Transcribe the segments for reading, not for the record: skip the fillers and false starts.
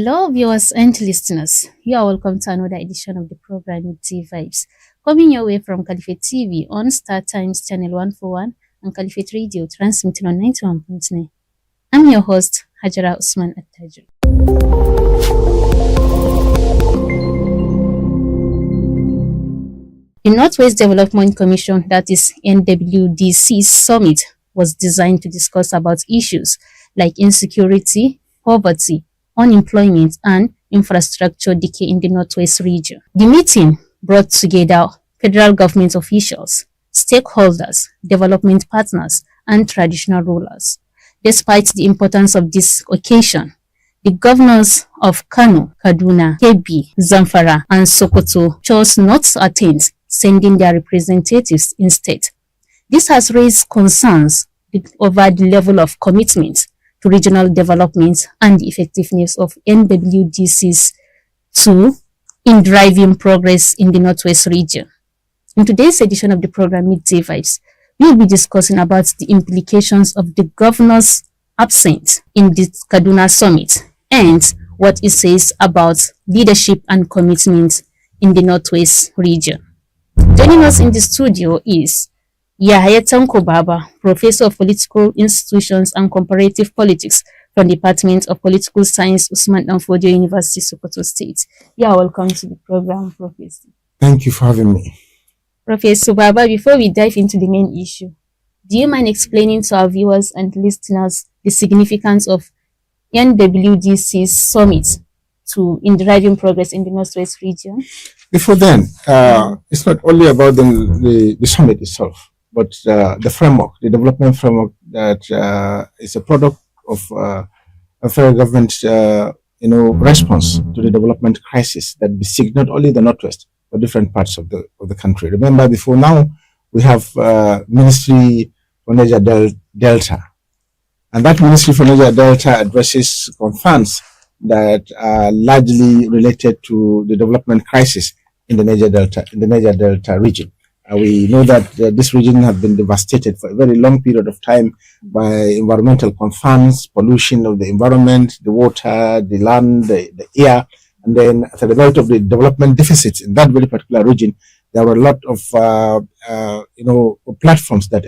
Hello, viewers and listeners. You are welcome to another edition of the program MIDDAY VIBES, coming your way from Caliphate TV on Star Times Channel 141 and Caliphate Radio, transmitting on 91.9. I'm your host, Hajara Usman Attajur. The Northwest Development Commission, that is NWDC summit, was designed to discuss about issues like insecurity, poverty, unemployment, and infrastructure decay in the Northwest region. The meeting brought together federal government officials, stakeholders, development partners, and traditional rulers. Despite the importance of this occasion, the governors of Kano, Kaduna, Kebbi, Zamfara, and Sokoto chose not to attend, sending their representatives instead. This has raised concerns over the level of commitment to regional development and the effectiveness of NWDCs in driving progress in the Northwest region. In today's edition of the program Midday Vibes, we will be discussing about the implications of the governors absent in the Kaduna summit and what it says about leadership and commitment in the Northwest region. Joining us in the studio is Yahaya Tanko Baba, Professor of Political Institutions and Comparative Politics from the Department of Political Science, Usman Danfodio University, Sokoto State. You are welcome to the program, Professor. Thank you for having me. Professor Baba, before we dive into the main issue, do you mind explaining to our viewers and listeners the significance of NWDC's summit in driving progress in the Northwest region? Before then, it's not only about the summit itself, but the framework, the development framework that is a product of a federal government, response to the development crisis that besieged not only the Northwest, but different parts of the country. Remember, before now, we have Ministry for Niger Delta. And that Ministry for Niger Delta addresses concerns that are largely related to the development crisis in the Niger Delta region. We know that this region has been devastated for a very long period of time by environmental concerns, pollution of the environment, the water, the land, the air. And then as a result of the development deficits in that very particular region, there were a lot of, platforms that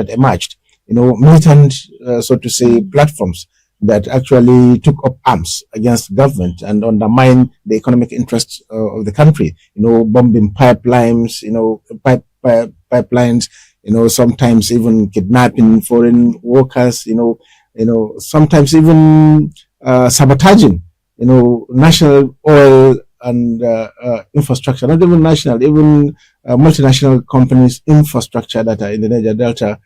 emerged, militant, so to say, platforms that actually took up arms against government and undermined the economic interests of the country, bombing pipelines, sometimes even kidnapping foreign workers, sometimes even sabotaging, national oil and infrastructure, not even national, even multinational companies' infrastructure that are in the Niger Delta,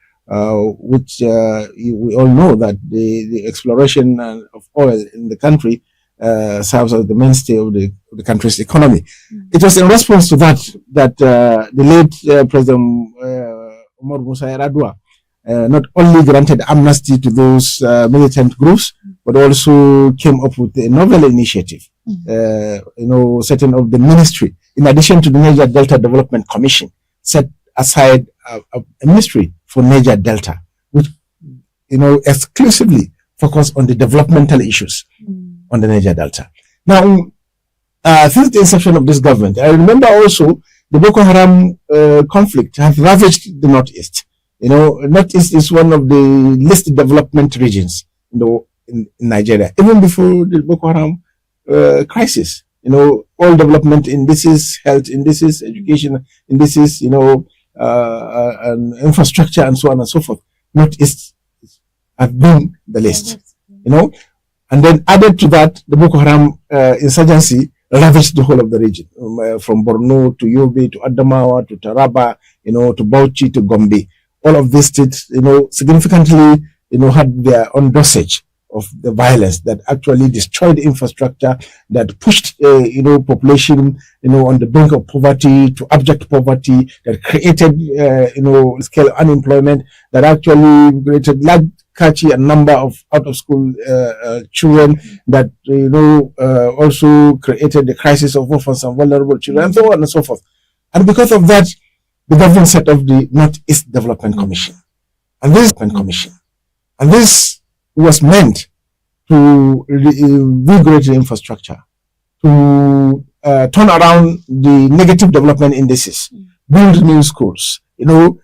which we all know that the exploration of oil in the country serves as the mainstay of the country's economy. It was in response to that the late President Umar Musa Yar'Adua not only granted amnesty to those militant groups, but also came up with a novel initiative, setting up the ministry. In addition to the Niger Delta Development Commission, set aside a ministry for Niger Delta, which, exclusively focus on the developmental issues on the Niger Delta. Now, since the inception of this government, I remember also the Boko Haram conflict has ravaged the Northeast. Northeast is one of the least development regions in Nigeria. Even before the Boko Haram crisis, all development indices, health indices, education indices, and infrastructure and so on and so forth, Northeast have been the least, and then added to that, the Boko Haram insurgency ravaged the whole of the region, from Borno to Yobe to Adamawa to Taraba, to Bauchi to Gombe. All of these states, significantly, had their own dosage of the violence that actually destroyed infrastructure, that pushed, population, on the brink of poverty to abject poverty, that created, scale unemployment, that actually created large catchy a number of out-of-school children, that, also created the crisis of orphans and vulnerable children, and so on and so forth. And because of that, the government set up the Northeast Development Commission. And this was meant to revigorate the infrastructure, to turn around the negative development indices, build new schools, rebuild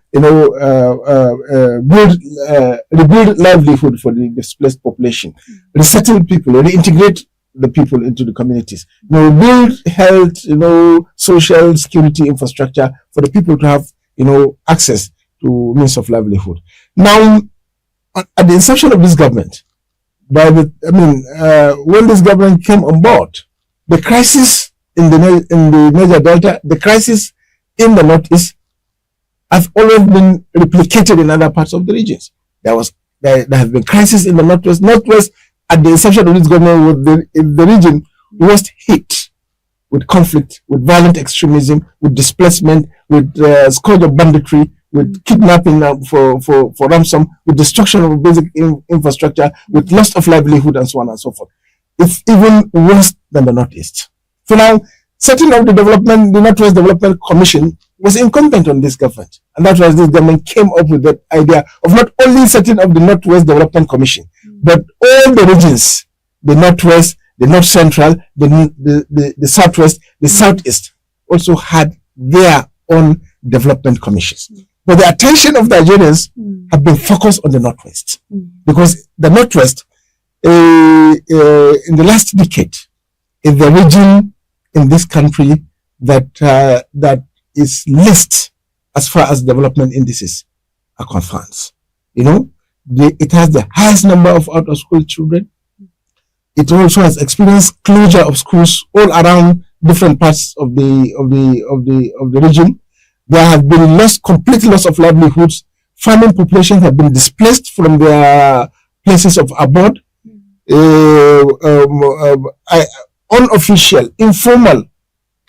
livelihood for the displaced population, resettle people, reintegrate the people into the communities, build health, social security infrastructure for the people to have, access to means of livelihood. Now, at the inception of this government, when this government came on board, the crisis in the Niger Delta, the crisis in the Northeast, have always been replicated in other parts of the regions. There have been crises in the Northwest. Northwest, at the inception of this government, was the region worst hit with conflict, with violent extremism, with displacement, with scourge of banditry, with kidnapping for ransom, with destruction of basic infrastructure, with loss of livelihood, and so on and so forth. It's even worse than the Northeast. So now, setting up the Northwest Development Commission was incumbent on this government. And that's why this government came up with that idea of not only setting up the Northwest Development Commission, but all the regions, the Northwest, the North Central, the Southwest, the Southeast, also had their own development commissions. But the attention of the Nigerians have been focused on the Northwest. Because the Northwest, in the last decade, is the region in this country that is least as far as development indices are concerned. It has the highest number of out-of-school children. It also has experienced closure of schools all around different parts of the region. There have been complete loss of livelihoods. Farming populations have been displaced from their places of abode. Unofficial, informal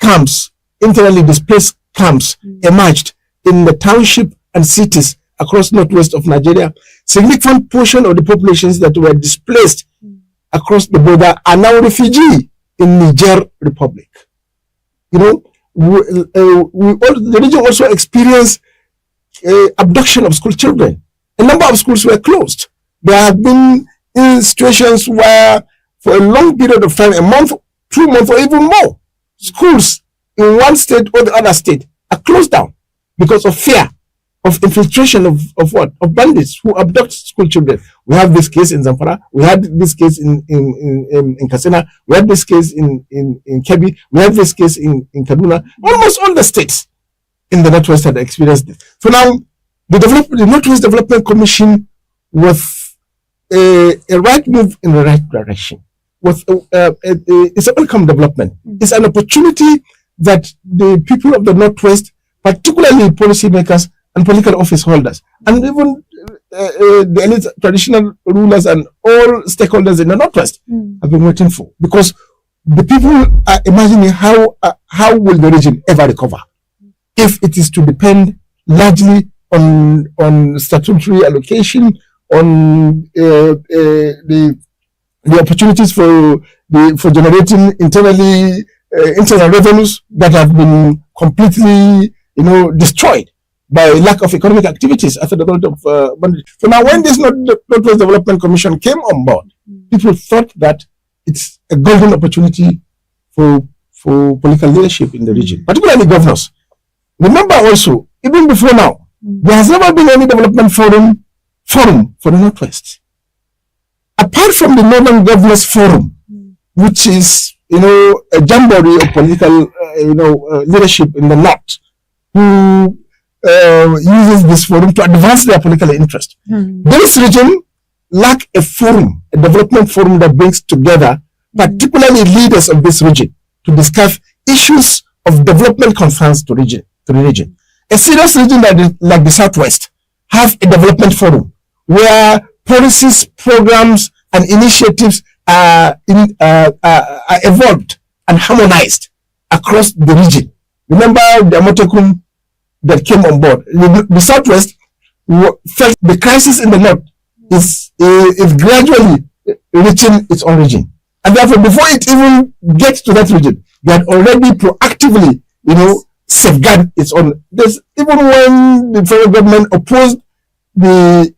camps, internally displaced camps emerged in the township and cities across northwest of Nigeria. Significant portion of the populations that were displaced across the border are now refugees in Niger Republic. The region also experienced abduction of school children. A number of schools were closed. There have been situations where, for a long period of time, a month, 2 months, or even more, schools in one state or the other state are closed down because of fear of infiltration of bandits who abduct school children. We have this case in Zamfara. We had this case in Katsina. We had this case in Kebbi. We have this case in Kaduna. Almost all the states in the Northwest had experienced this. So now, the Northwest Development Commission was a right move in the right direction. It's a welcome development. It's an opportunity that the people of the Northwest, particularly policymakers and political office holders, and even the elite traditional rulers and all stakeholders in the Northwest have been waiting for. Because the people are imagining how will the region ever recover if it is to depend largely on statutory allocation, on the opportunities for generating internal revenues that have been completely destroyed by lack of economic activities as a result of banditry. So now, when this Northwest Development Commission came on board, people thought that it's a golden opportunity for political leadership in the region, particularly governors. Remember also, even before now, there has never been any development forum for the Northwest. Apart from the Northern Governors Forum, which is, a jamboree of political, leadership in the North, who uses this forum to advance their political interest. This region lack a forum, a development forum that brings together particularly leaders of this region to discuss issues of development concerns to the region. A serious region like the Southwest have a development forum where policies, programs, and initiatives are evolved and harmonized across the region. Remember the Amotekun that came on board. The Southwest felt the crisis in the North is gradually reaching its origin. And therefore, before it even gets to that region, they had already proactively, safeguard its own. Even when the federal government opposed the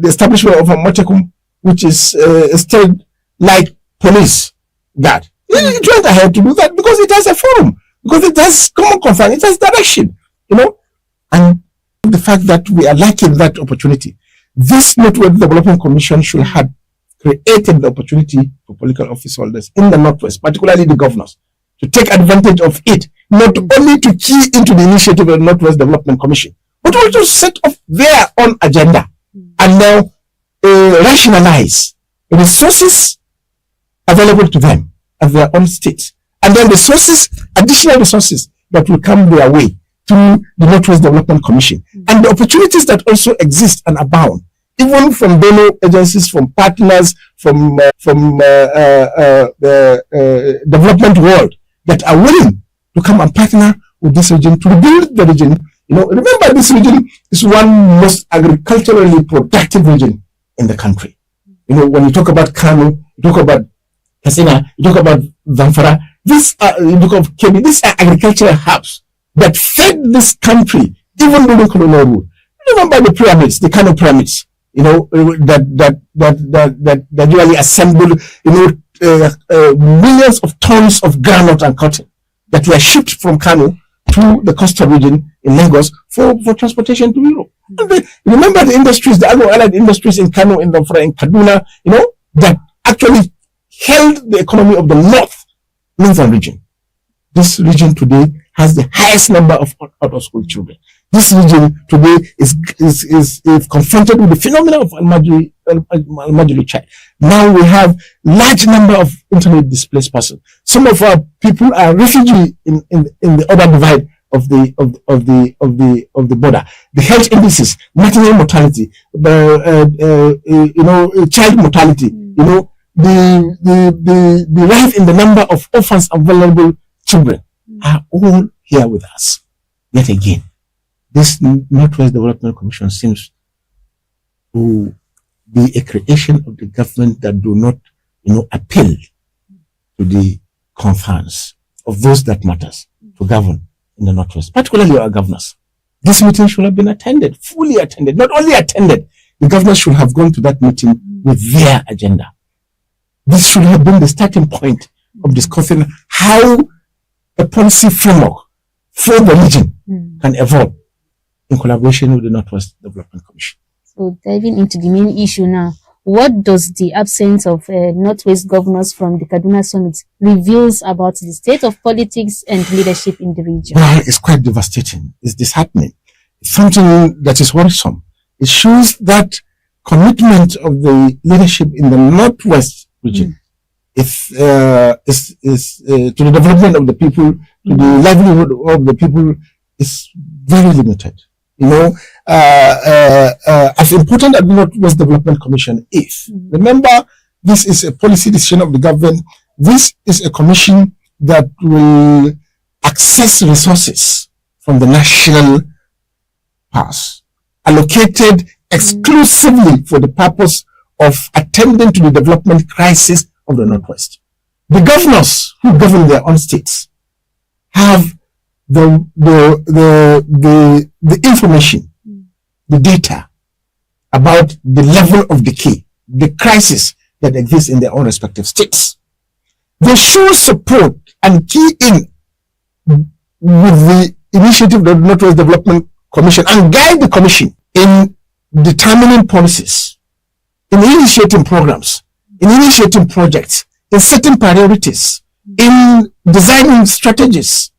establishment of Amotekun, which is still like police guard. It went ahead to do that because it has a forum, because it has common concern, it has direction, and the fact that we are lacking that opportunity. This Northwest Development Commission should have created the opportunity for political office holders in the Northwest, particularly the governors, to take advantage of it, not only to key into the initiative of the Northwest Development Commission, but also set up their own agenda and now rationalize the resources available to them at their own states, and then additional resources that will come their way through the Northwest Development Commission, and the opportunities that also exist and abound, even from donor agencies, from partners, from the development world that are willing to come and partner with this region to rebuild the region. Remember, this region is one most agriculturally productive region in the country. When you talk about Kano, you talk about Katsina, you talk about Zamfara, you talk of Kebbi, these are agricultural hubs that fed this country even during colonial rule. Remember the pyramids, the Kano pyramids, that usually assembled, millions of tons of groundnut and cotton that were shipped from Kano to the coastal region in Lagos for transportation to Europe. Remember the industries, the agro-allied industries in Kano, in Zamfara, in Kaduna, that actually held the economy of the northern region. This region today has the highest number of out-of-school children. This region today is confronted with the phenomenon of Almajiri child. Now we have large number of internally displaced persons. Some of our people are refugees in the other divide of the border. The health indices, maternal mortality, child mortality, the rise in the number of orphans and vulnerable children are all here with us. Yet again, this Northwest Development Commission seems to be a creation of the government that do not, appeal to the concerns of those that matters to govern in the Northwest, particularly our governors. This meeting should have been attended, fully attended. Not only attended, the governors should have gone to that meeting with their agenda. This should have been the starting point of discussing how a policy framework for the region can evolve in collaboration with the Northwest Development Commission. So diving into the main issue now, what does the absence of Northwest governors from the Kaduna Summit reveals about the state of politics and leadership in the region? Well, it's quite devastating. It's disheartening. It's something that is worrisome. It shows that commitment of the leadership in the Northwest region is to the development of the people, to the livelihood of the people, is very limited. As important as the Northwest Development Commission is, remember, this is a policy decision of the government. This is a commission that will access resources from the national purse, allocated exclusively for the purpose of attending to the development crisis of the Northwest. The governors who govern their own states have the information, the data about the level of decay, the crisis that exists in their own respective states. They show support and key in with the initiative of the Northwest Development Commission and guide the commission in determining policies, in initiating programs, in initiating projects, in setting priorities, in designing strategies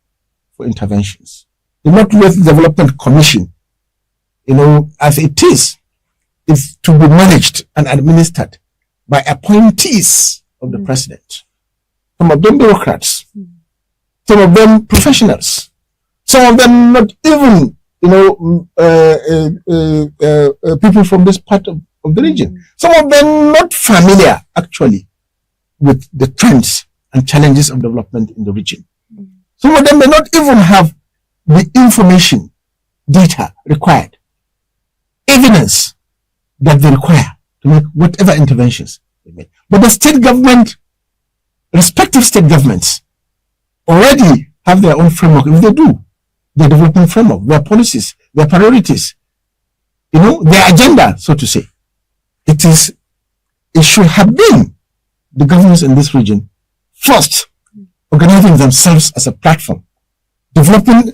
for interventions. The Northwest Development Commission, as it is to be managed and administered by appointees of the president. Some of them bureaucrats, some of them professionals, some of them not even, people from this part of the region. Some of them not familiar, actually, with the trends and challenges of development in the region. Some of them may not even have the information, data required, evidence that they require to make whatever interventions they make. But the state government, respective state governments, already have their own framework. If they do, their development framework, their policies, their priorities, their agenda, so to say. It is it should have been the governors in this region first organizing themselves as a platform, developing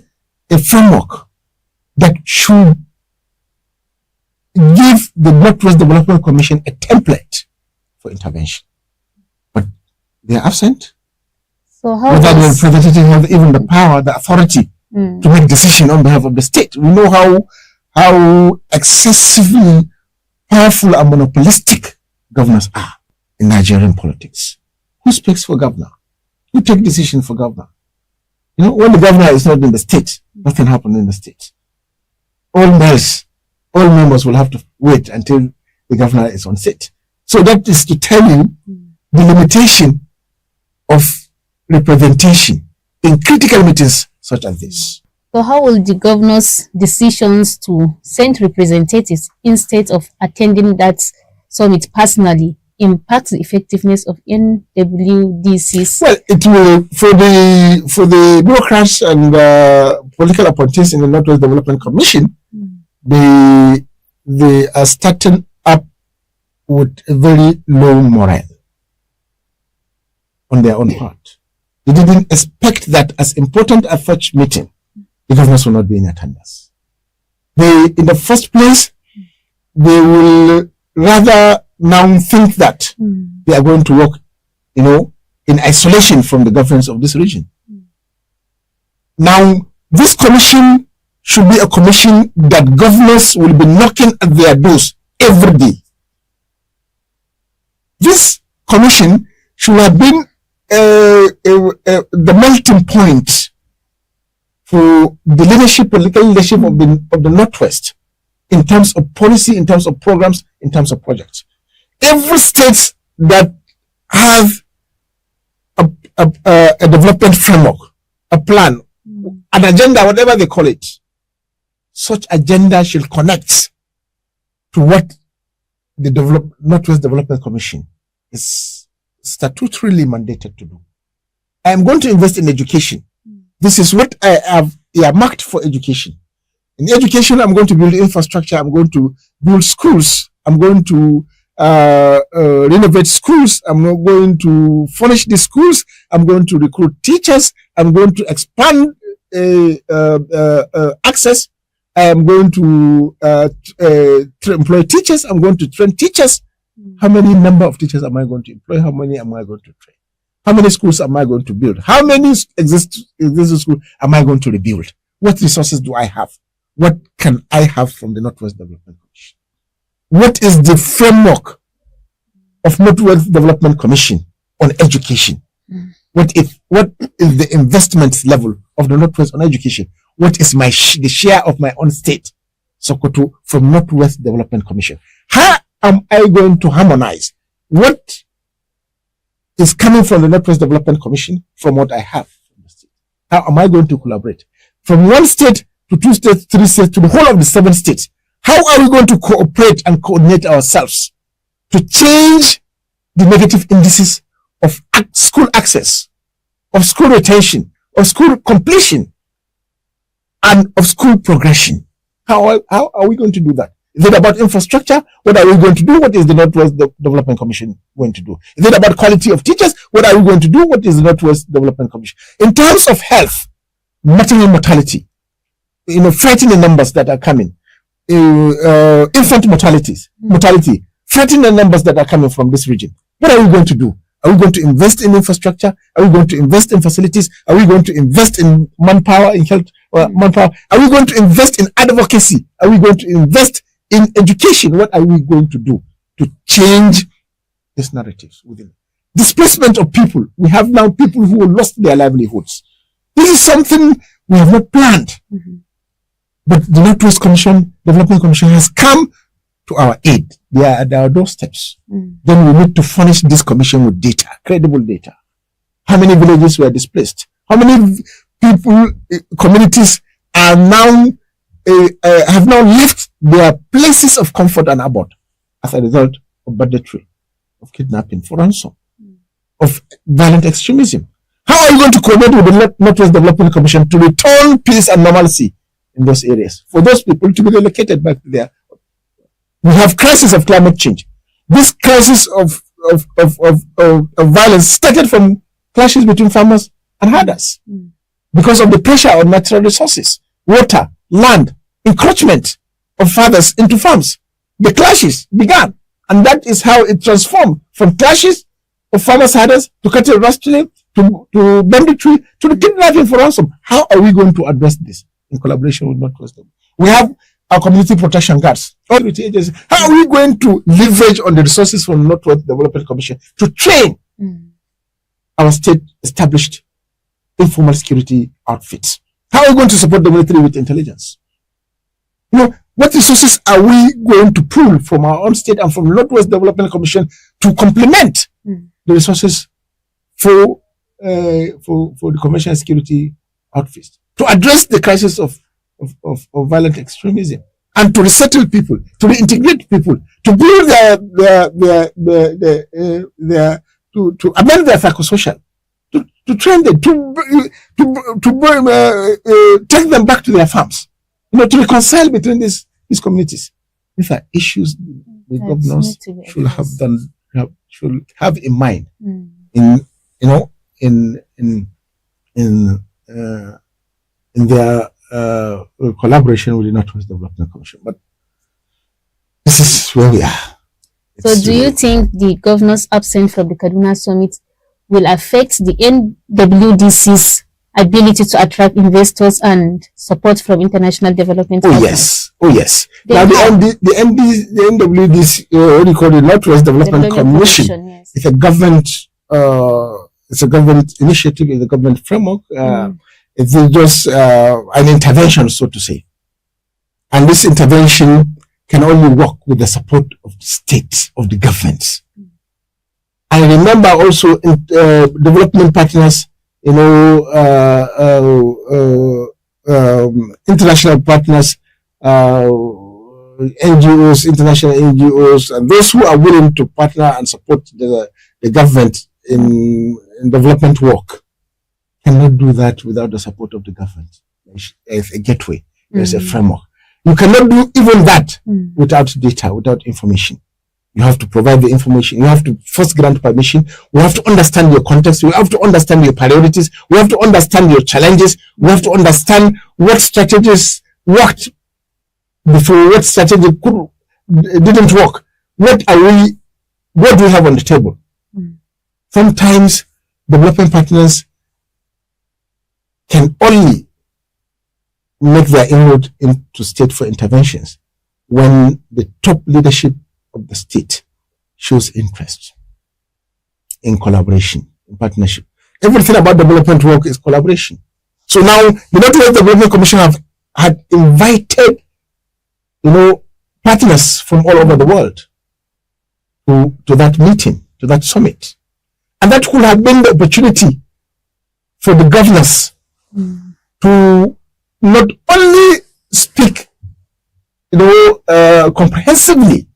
a framework that should give the Northwest Development Commission a template for intervention. But they are absent. So how whether the representative have even the power, the authority to make decision on behalf of the state. We know how excessively powerful and monopolistic governors are in Nigerian politics. Who speaks for governor? Who takes decision for governor? You know, when the governor is not in the state, nothing happens in the state. All members will have to wait until the governor is on seat. So that is to tell you the limitation of representation in critical meetings such as this. So how will the governor's decisions to send representatives instead of attending that summit personally impact the effectiveness of NWDC's? Well, it will, for the bureaucrats and political appointees in the Northwest Development Commission, they are starting up with a very low morale on their own part. They didn't expect that as important as such meeting, the governors will not be in attendance. In the first place, they will rather now think that they are going to work, in isolation from the governments of this region. Now, this commission should be a commission that governors will be knocking at their doors every day. This commission should have been the melting point for the leadership, political leadership of the Northwest in terms of policy, in terms of programs, in terms of projects. Every state that have a development framework, a plan, an agenda, whatever they call it, such agenda should connect to what the Northwest Development Commission is statutorily mandated to do. I am going to invest in education. This is what I have earmarked for education. In education, I'm going to build infrastructure. I'm going to build schools. I'm going to renovate schools. I'm not going to furnish the schools. I'm going to recruit teachers. I'm going to expand access. I am going to employ teachers. I'm going to train teachers. How many number of teachers am I going to employ? How many am I going to train? How many schools am I going to build? How many existing schools am I going to rebuild? What resources do I have? What can I have from the Northwest Development Commission? What is the framework of Northwest Development Commission on education? What is the investment level of the Northwest on education? What is the share of my own state, Sokoto, from Northwest Development Commission? How am I going to harmonize what is coming from the Northwest Development Commission from what I have from the state? How am I going to collaborate? From one state to 2 states, 3 states, to the whole of the 7 states. How are we going to cooperate and coordinate ourselves to change the negative indices of school access, of school retention, of school completion, and of school progression? How are we going to do that? Is it about infrastructure? What are we going to do? What is the Northwest Development Commission going to do? Is it about quality of teachers? What are we going to do? What is the Northwest Development Commission? In terms of health, maternal mortality, frightening numbers that are coming, infant mortality, frightening numbers that are coming from this region. What are we going to do? Are we going to invest in infrastructure? Are we going to invest in facilities? Are we going to invest in manpower, in health manpower? Are we going to invest in advocacy? Are we going to invest in education? What are we going to do to change these narratives within displacement of people? We have now people who lost their livelihoods. This is something we have not planned. But the Northwest Development Commission has come to our aid. They are at our doorsteps. Then we need to furnish this commission with data, credible data. How many villages were displaced? How many people, communities are now have now left their places of comfort and abode as a result of banditry, of kidnapping for ransom, of violent extremism? How are you going to coordinate with the Northwest Development Commission to return peace and normalcy in those areas, for those people to be relocated back to there? We have crisis of climate change. This crisis of violence started from clashes between farmers and herders because of the pressure on natural resources, water, land, encroachment of fathers into farms. The clashes began, and that is how it transformed from clashes of farmers herders to cattle rustling to banditry to the kidnapping for ransom. How are we going to address this in collaboration with Northwest? We have our community protection guards, security agencies. How are we going to leverage on the resources from Northwest Development Commission to train our state established informal security outfits? How are we going to support the military with intelligence? You know, what resources are we going to pull from our own state and from Northwest Development Commission to complement the resources for the conventional security outfits to address the crisis of violent extremism and to resettle people, to reintegrate people, to build to amend their psychosocial, to train them, to take them back to their farms, you know, to reconcile between these communities. These are issues the governors should have in mind in their collaboration with the Northwest Development Commission. But this is where we are. So do you think the governors absent from the Kaduna Summit will affect the NWDC's ability to attract investors and support from international development partners? Oh yes. Now the NWDC, what do you call it, Northwest Development Commission, yes. It's a government initiative, it's a government framework. It's just an intervention, so to say. And this intervention can only work with the support of the state, of the governments. I remember also development partners, you know, international partners, NGOs, international NGOs, and those who are willing to partner and support the government in development work cannot do that without the support of the government. There's a gateway, there's a framework. You cannot do even that without data, without information. You have to provide the information. You have to first grant permission. We have to understand your context. We have to understand your priorities. We have to understand your challenges. We have to understand what strategies worked before, what strategy didn't work. What do we have on the table? Sometimes development partners can only make their inroad into state for interventions when the top leadership of the state shows interest in collaboration, in partnership. Everything about development work is collaboration. So now the Northwest Development Commission had invited, you know, partners from all over the world to that meeting, to that summit. And that could have been the opportunity for the governors to not only speak, you know, comprehensively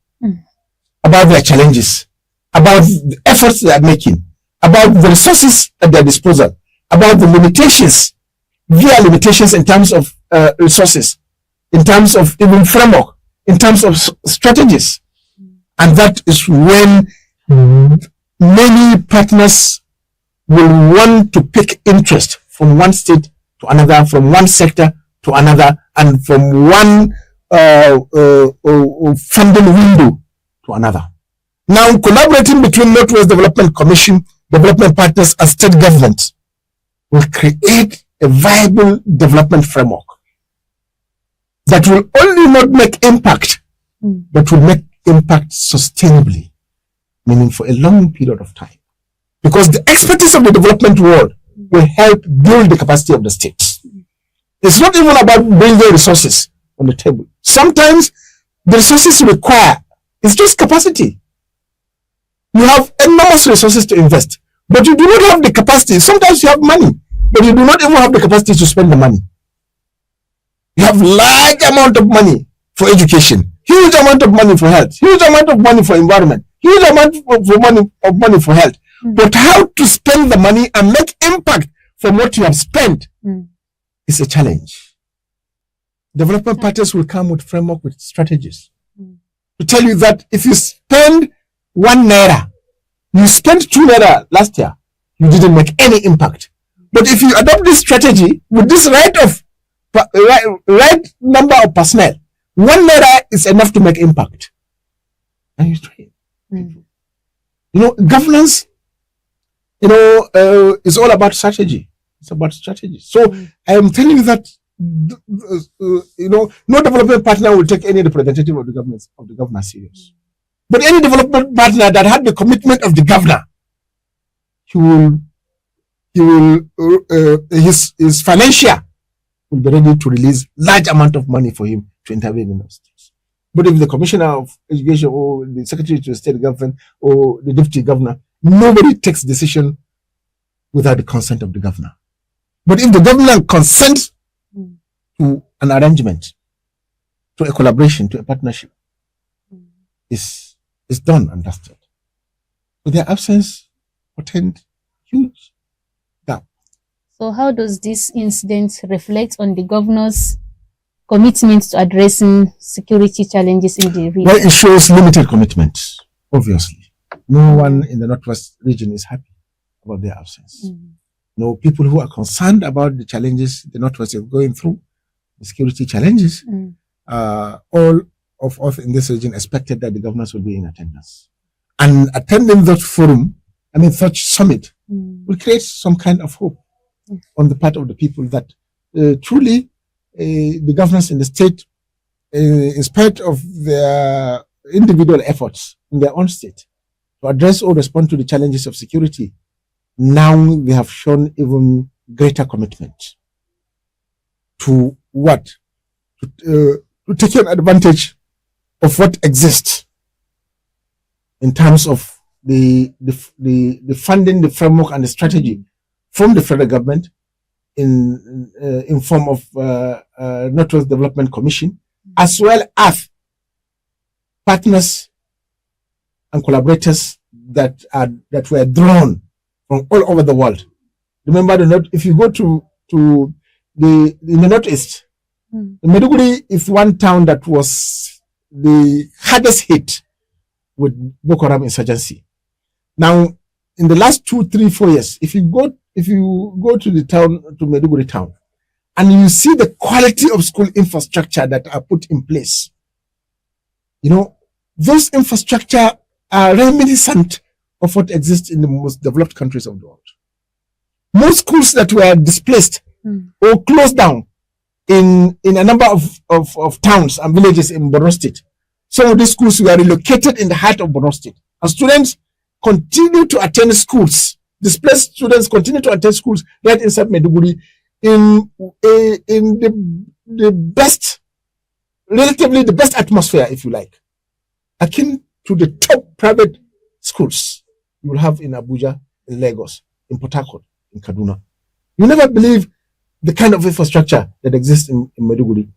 about their challenges, about the efforts they are making, about the resources at their disposal, about the limitations, their limitations in terms of resources, in terms of even framework, in terms of strategies. And that is when many partners will want to pick interest from one state to another, from one sector to another, and from one funding window to another. Now, collaborating between Northwest Development Commission, development partners, and state governments will create a viable development framework that will only not make impact, but will make impact sustainably, meaning for a long period of time. Because the expertise of the development world will help build the capacity of the states. It's not even about bringing resources on the table. Sometimes the resources require is just capacity. You have enormous resources to invest, but you do not have the capacity. Sometimes you have money, but you do not even have the capacity to spend the money. You have large amount of money for education, huge amount of money for health, huge amount of money for environment, huge amount of money for health. But how to spend the money and make impact from what you have spent is a challenge. Development partners will come with framework, with strategies to tell you that if you spend naira. You spent 2 naira last year. You didn't make any impact. But if you adopt this strategy with this right number of personnel, 1 naira is enough to make impact. And you train. Governance, is all about strategy. It's about strategy. So I am telling you that, no development partner will take any representative of the governor serious. But any development partner that had the commitment of the governor, his financier will be ready to release large amount of money for him to intervene in those states. But if the commissioner of education or the secretary to the state government or the deputy governor, nobody takes decision without the consent of the governor. But if the governor consents to an arrangement, to a collaboration, to a partnership, is done and dusted. But their absence portend huge gap. So how does this incident reflect on the governor's commitment to addressing security challenges in the region? Well, it shows limited commitment, obviously. No one in the Northwest region is happy about their absence. No, people who are concerned about the challenges the Northwest is going through, the security challenges, all of us in this region expected that the governors will be in attendance. And attending that forum, such summit, will create some kind of hope on the part of the people that truly the governors in the state, in spite of their individual efforts in their own state to address or respond to the challenges of security, now they have shown even greater commitment to what? To taking advantage of what exists in terms of the funding, the framework, and the strategy from the federal government in form of Northwest Development Commission, as well as partners and collaborators that were drawn from all over the world. Remember, if you go to in the Northeast, Maiduguri is one town that was the hardest hit with Boko Haram insurgency. Now, in the last 2, 3, 4 years, if you go to the town, to Maiduguri town, and you see the quality of school infrastructure that are put in place, those infrastructure are reminiscent of what exists in the most developed countries of the world. Most schools that were displaced or closed down in a number of towns and villages in Borno State, some of these schools were relocated in the heart of Borno State. And students continue to attend schools. Displaced students continue to attend schools right inside Maiduguri in the best, relatively the best atmosphere, if you like, akin to the top private schools you will have in Abuja, in Lagos, in Port Harcourt, in Kaduna. You never believe the kind of infrastructure that exists in Maiduguri.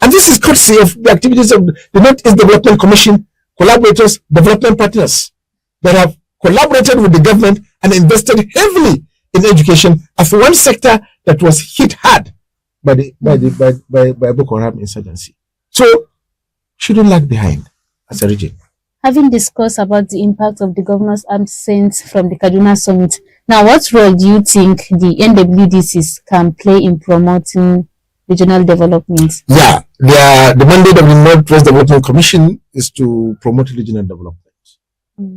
And this is courtesy of the activities of the Northeast Development Commission, collaborators, development partners that have collaborated with the government and invested heavily in education as one sector that was hit hard by Boko Haram insurgency. So, shouldn't lag behind as a region. Having discussed about the impact of the governor's absence from the Kaduna summit, now what role do you think the NWDCs can play in promoting regional development? Yeah, the mandate of the Northwest Development Commission is to promote regional development,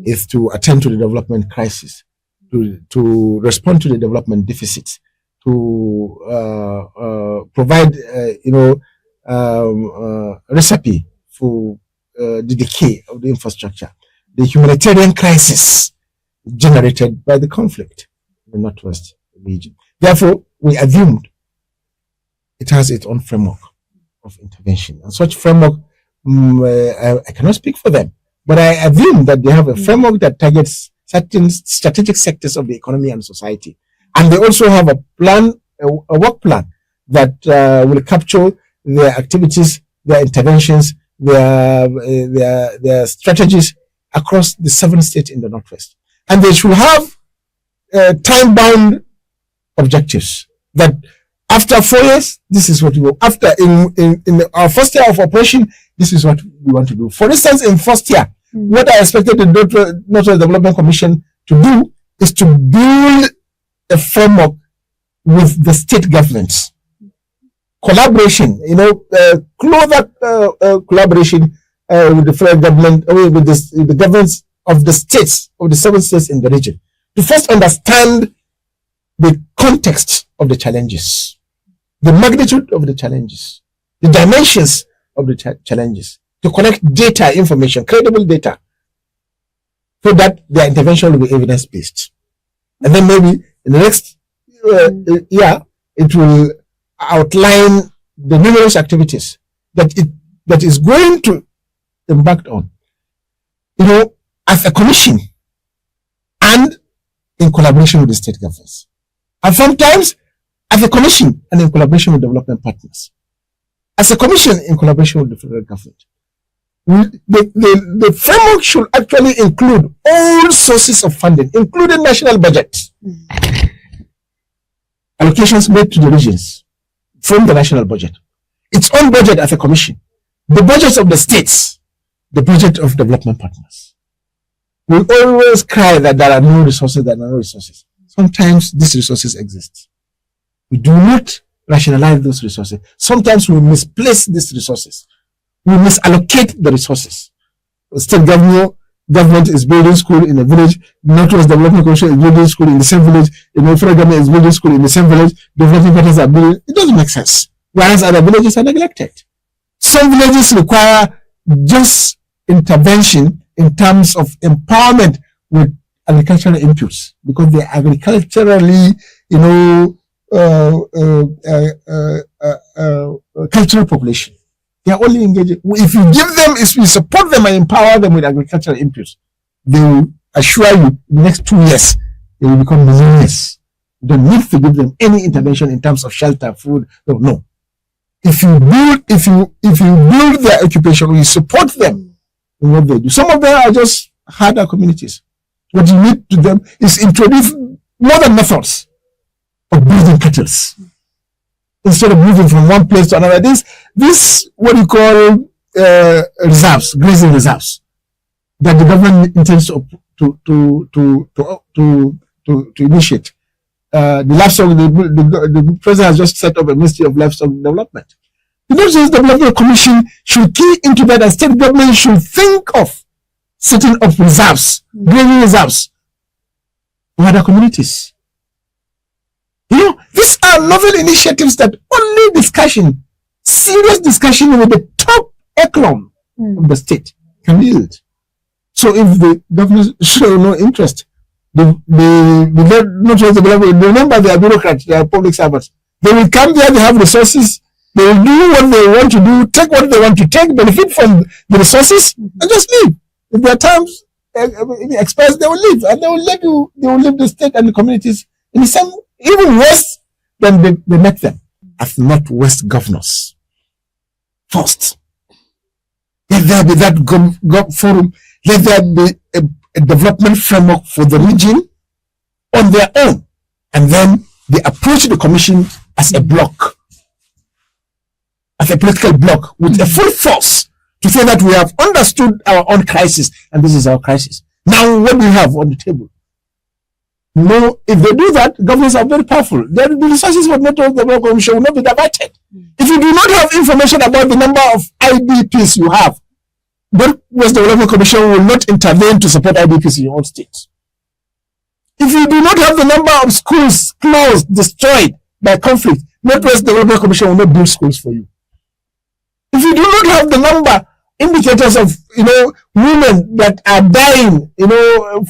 is to attend to the development crisis, to respond to the development deficits, to provide recipe for the decay of the infrastructure, the humanitarian crisis generated by the conflict in the Northwest region. Therefore, we assumed it has its own framework of intervention. And such framework, I cannot speak for them, but I assume that they have a framework that targets certain strategic sectors of the economy and society. And they also have a plan, a work plan that will capture their activities, their interventions, their strategies across the 7 states in the Northwest. And they should have time-bound objectives that after 4 years, this is what we will. After in our first year of operation, this is what we want to do. For instance, in first year, What I expected the Northwest Development Commission to do is to build a framework with the state governments. Collaboration, closer collaboration with the federal government, with the governments of the states, of the 7 states in the region, to first understand the context of the challenges, the magnitude of the challenges, the dimensions of the challenges, to collect data, information, credible data, so that their intervention will be evidence-based. And then maybe in the next year, it will outline the numerous activities that is going to embark on, as a commission and in collaboration with the state governments. And sometimes as a commission and in collaboration with development partners. As a commission in collaboration with the federal government. The framework should actually include all sources of funding, including national budget. Allocations made to the regions from the national budget. Its own budget as a commission. The budgets of the states. The budget of development partners. We always cry that there are no resources, Sometimes these resources exist. We do not rationalize those resources. Sometimes we misplace these resources. We misallocate the resources. The state government is building school in a village. Northwest Development Commission is building school in the same village. The federal government is building school in the same village. Development partners are building. It doesn't make sense. Whereas other villages are neglected. Some villages require just intervention in terms of empowerment with agricultural inputs, because they are agriculturally, cultural population. They are only engaged. If you give them, if you support them and empower them with agricultural inputs, they will assure you in the next 2 years they will become millionaires. You don't need to give them any intervention in terms of shelter, food. No. If you build their occupation, or you support them in what they do. Some of them are just harder communities. What you need to them is introduce modern methods of building cattle instead of moving from one place to another. This what you call reserves, grazing reserves, that the government intends to initiate. The livestock, the president has just set up a Ministry of Livestock Development. The Northwest Development Commission should key into that, and state government should think of setting up reserves, grazing reserves for other communities. These are novel initiatives that only discussion, serious discussion with the top echelon of the state can yield. So if the government show no interest, the Northwest Development, remember they are bureaucrats, they are public servants. They will come there, they have resources, they will do what they want to do, take what they want to take, benefit from the resources, and just leave. If their terms expires, they will leave, and they will leave the state and the communities in the same, even worse than they met them as Northwest governors. First, let there be that forum, let there be a development framework for the region on their own, and then they approach the commission as a bloc, as a political bloc with a full force to say that we have understood our own crisis and this is our crisis. Now what do we have on the table? No, if they do that, governments are very powerful. The resources for Northwest Development Commission will not be diverted. If you do not have information about the number of IDPs you have, Northwest Development Commission will not intervene to support IDPs in your own state. If you do not have the number of schools closed, destroyed by conflict, Northwest Development Commission will not build schools for you. If you do not have the number, indicators of, women that are dying,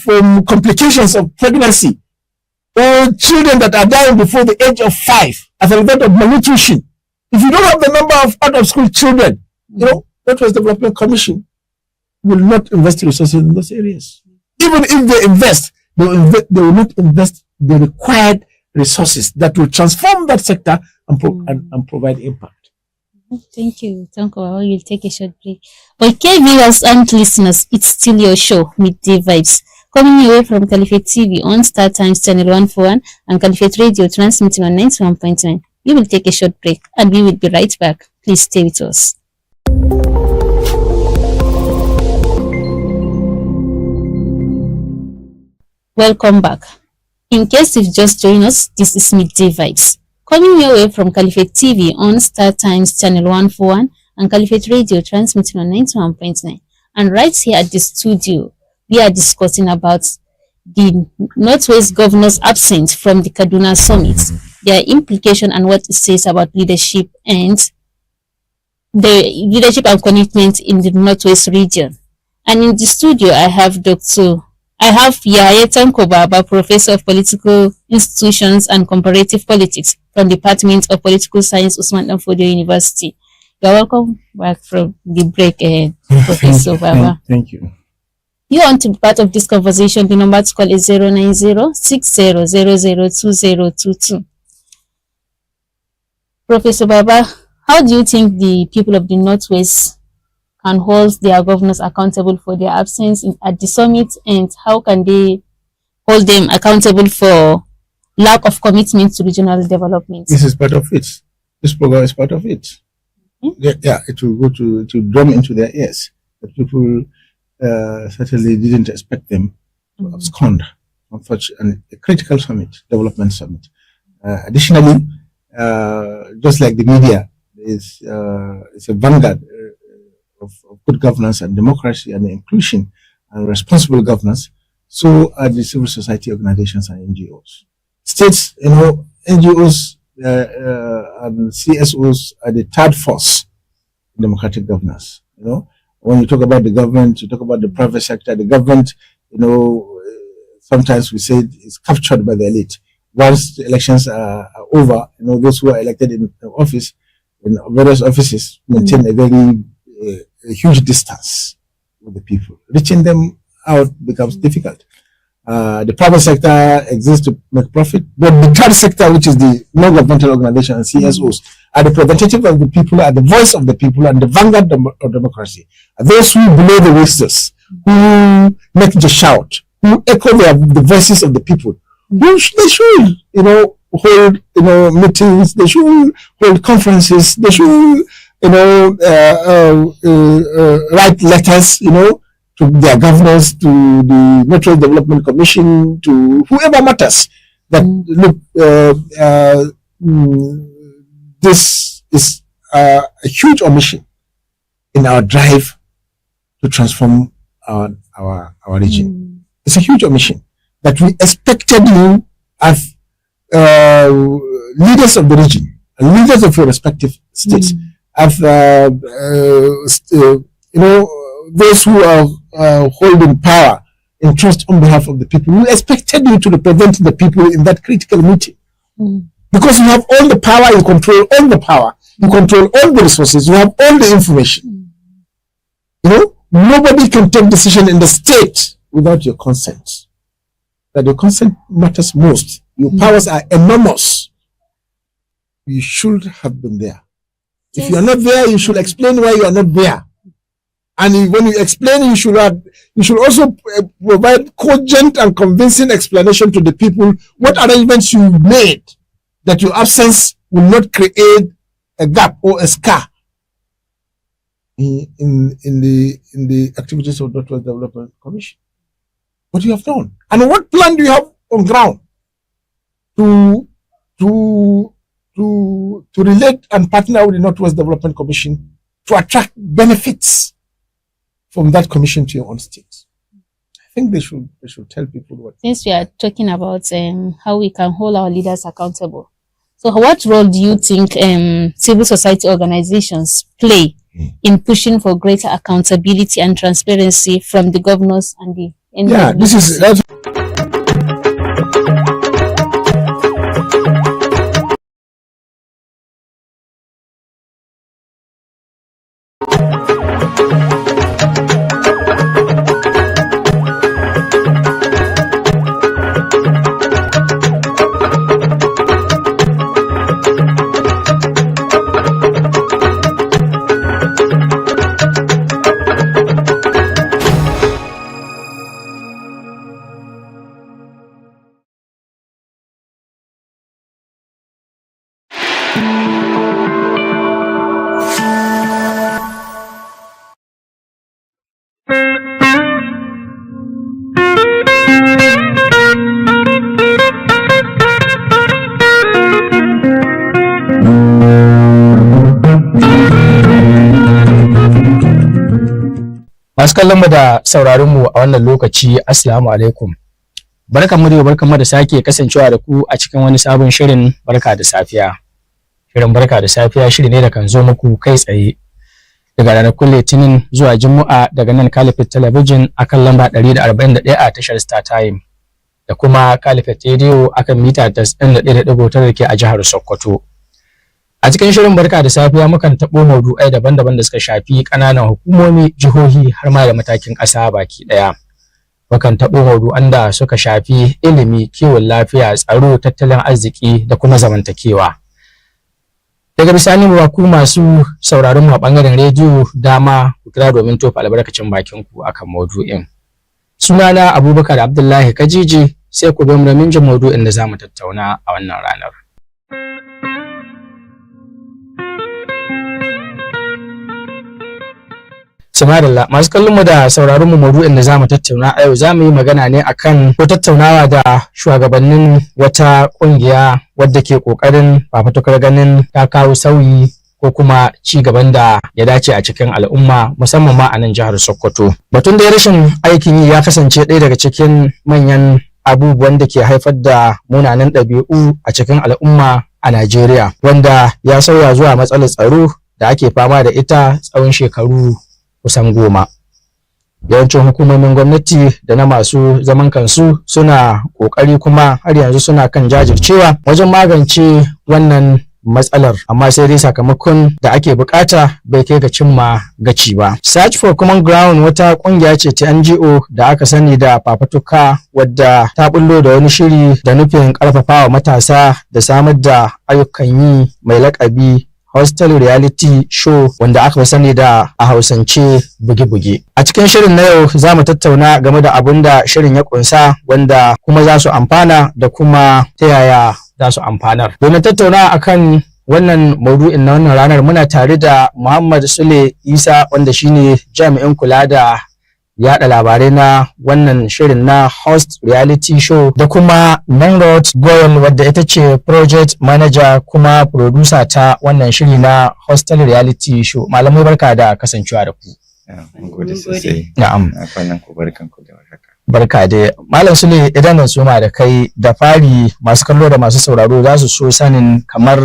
from complications of pregnancy, or children that are dying before the age of 5 as a result of malnutrition. If you don't have the number of out-of-school children, Northwest Development Commission will not invest resources in those areas. Even if they invest, they will not invest the required resources that will transform that sector and provide impact. Thank you. We'll take a short break. Okay, viewers and listeners, it's still your show, Midday Vibes, coming away from Caliphate TV on Star Times Channel 141 and Caliphate Radio transmitting on 91.9. We will take a short break and we will be right back. Please stay with us. Welcome back. In case you've just joined us, this is Midday Vibes. Coming your way from Caliphate TV on Star Times Channel 141 and Caliphate Radio transmitting on 91.9. And right here at the studio, we are discussing about the Northwest Governor's absence from the Kaduna Summit, their implication and what it says about leadership and the leadership and commitment in the Northwest region. And in the studio, I have Yahya Tanko Baba, Professor of Political Institutions and Comparative Politics from the Department of Political Science, Usman Danfodio University. You're welcome back from the break, Professor Baba. Thank you. You want to be part of this conversation, the number to call is 090-6000-2022. Professor Baba, how do you think the people of the Northwest can hold their governors accountable for their absence at the summit, and how can they hold them accountable for lack of commitment to regional development? This is part of it. This program is part of it. Yeah, it will drum into their ears. But people certainly didn't expect them to abscond on such a critical summit, development summit. Additionally, just like the media is a vanguard of good governance and democracy and inclusion and responsible governance, so are the civil society organizations and NGOs. States, NGOs and CSOs are the third force in democratic governance. When you talk about the government, you talk about the private sector. The government, sometimes we say it's captured by the elite. Once the elections are over, those who are elected in office, in various offices, maintain a very a huge distance with the people. Reaching them out becomes difficult. The private sector exists to make profit, but the third sector, which is the non-governmental organization and CSOs, are the representative of the people, are the voice of the people, and the vanguard of democracy. Are those who blow the whistles, who make the shout, who echo the voices of the people. They should, hold, meetings. They should hold conferences. They should, write letters, to their governors, to the Natural Development Commission, to whoever matters. That look, this is a huge omission in our drive to transform our region. It's a huge omission that we expected you as leaders of the region, leaders of your respective states, as those who are holding power in trust on behalf of the people. We expected you to represent the people in that critical meeting. Because you have all the power, you control all the power, you control all the resources, you have all the information. Nobody can take decision in the state without your consent. That your consent matters most. Your powers are enormous. You should have been there. If you are not there, you should explain why you are not there. And when you explain, you should also provide cogent and convincing explanation to the people what arrangements you made, that your absence will not create a gap or a scar in the activities of the Northwest Development Commission. What you have done, and what plan do you have on ground to relate and partner with the Northwest Development Commission to attract benefits from that commission to your own state? I think they should tell people what. Since we are talking about how we can hold our leaders accountable, so what role do you think civil society organizations play in pushing for greater accountability and transparency from the governors and the NWDC? Yeah, that's Masu kallon mu da sauraron mu a wannan lokaci, assalamu alaikum. Barkanmu da sake kasancewa da ku a cikin wani sabon shirin barka da safiya. Shirin barka da safiya shiri ne da kan zo muku kai tsaye daga ranakun Litinin zuwa Juma'a daga nan Caliphate Television akan lamba 141 a tashar Star Time da kuma Caliphate Radio akan mita 91.9 da ke a jihar Sokoto. A cikin shirin barka da safiya mukan taɓo maudu'ai daban-daban da suka shafi ƙananan hukumomi, jihohi har ma da matakin ƙasa baki ɗaya. Mukan taɓo maudu'an da suka shafi ilimi, kiwon lafiya, tsaro, tattalin arziki da kuma zamantakewa. Daga bisani mu ku masu sauraron mu a ɓangaren rediyo dama ku kira domin tofa albarkacin bakin ku akan maudu'in. Sunana Abubakar Abdullahi Kajiji, sai ku bi mu da minjin maudu'in da zamu tattauna a wannan ranar. Samadalla, masu kallon mu da sauraron mu maudu'in da zamu tattauna a yau zamu yi magana ne akan ko tattaunawa da shugabannin wata kungiya wadda ke kokarin fafutukar ganin ta kawo sauyi ko kuma ci gaban da ya dace a cikin al'umma musamman ma a nan jihar Sokoto. Batun da rashin aikin yi ya kasance ɗaya daga cikin manyan abubuwan da ke haifar da munanan ɗabi'u a cikin al'umma a Najeriya, wanda ya sauya zuwa matsalar tsaro da ake fama da ita tsawon shekaru kusan 10. Yawancin hukumomin gwamnati da na masu zaman kansu suna kokari kuma har yanzu suna kan jajircewa wajen magance wannan matsalar, amma sai dai sakamakon da ake bukata bai kai ga cimma gaci ba. Search for Common Ground wata kungiya ce ta NGO da aka sani da fafatuka, wadda ta bullo da wani shiri da nufin karfafawa matasa da samar da ayyukan yi mai lakabi Hostel Reality Show, wanda aka sani da a Hausance buge-buge. A cikin shirin na yau za mu tattauna game da abin da shirin ya kunsa, wanda kuma za su amfana da kuma ta yaya za su amfanar. Domin tattauna akan wannan maudu'in na wannan ranar muna tare da Muhammad Sule Isa, wanda shine jami'in kula da yaɗa labarai na wannan shirin na Host Reality Show, da kuma Nanrod Goyal, wadda ita ce Project Manager kuma producer ta wannan shiri na Hostel Reality Show. Malamai barka da kasancewa da ku. Na'am. Barka dai. Malam Sule, idan na soma da kai da fari, masu kallo da masu sauraro za su so sanin kamar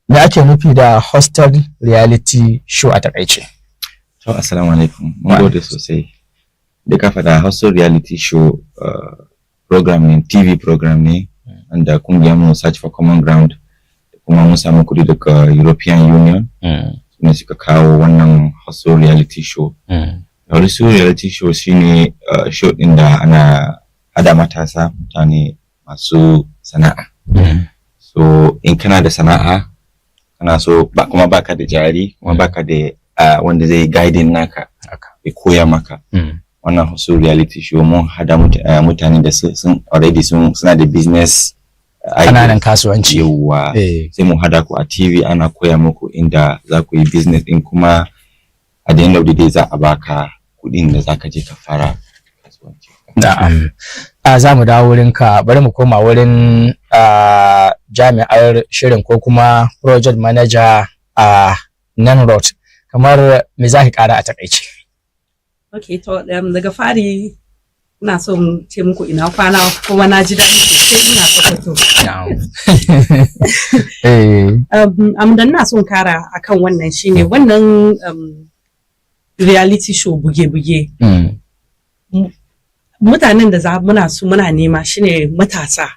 me ake nufi da Hostel Reality Show a takaice. Assalamu alaikum. Mun gode sosai. Da ka faɗa Hostel Reality Show program ne, TV program ne, wanda kungiyar mu Search for Common Ground, kuma mun samu kuɗi daga European Union. Ne suka kawo wannan Hostel Reality Show. Hostel Reality Show shine show ɗin da ana hada matasa, mutane masu sana'a. So in kana da sana'a, kana so kuma baka da jari, kuma baka da wanda zai guiding naka ya koya maka. Wannan Hostel Reality Show mun hada mutane da sun already suna da business kananan kasuwanci. Yawa sai mu hada ku a TV, ana koya muku inda za ku yi business din, kuma at the end of the day za a baka kudin da zaka je ka fara kasuwanci. Na'am. Za mu dawo wurin ka, bari mu koma wurin jami'ar shirin ko kuma project manager a Nanrod. Kamar me za ki kara a takaice? Okay, to daga fari ina so mu ce muku ina kwana, kuma na ji daɗi sosai ina Sokoto. Da ina son kara akan wannan shine wannan reality show buge-buge. Mutanen da muna nema shine matasa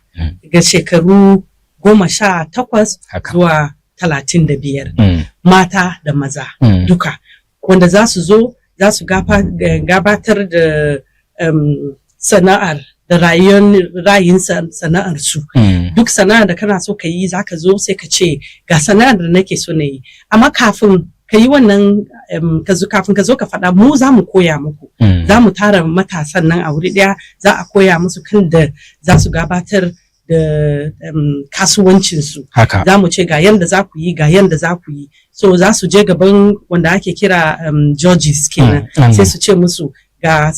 daga shekaru 18 zuwa 35, mata da maza duka, wanda za su zo za su gabatar da sana'ar da ra'ayin sana'ar su. Duk sana'ar da kana so ka yi za ka zo sai ka ce ga sana'ar da nake so na yi, amma kafin ka yi wannan kafin ka zo ka faɗa, mu za mu koya muku. Za mu tara matasan nan a wuri ɗaya, za a koya musu kan da za su gabatar da kasuwancinsu. Za mu ce ga yanda za ku yi, ga yanda za ku yi. So za su je gaban wanda ake kira judges kenan, sai su ce musu ga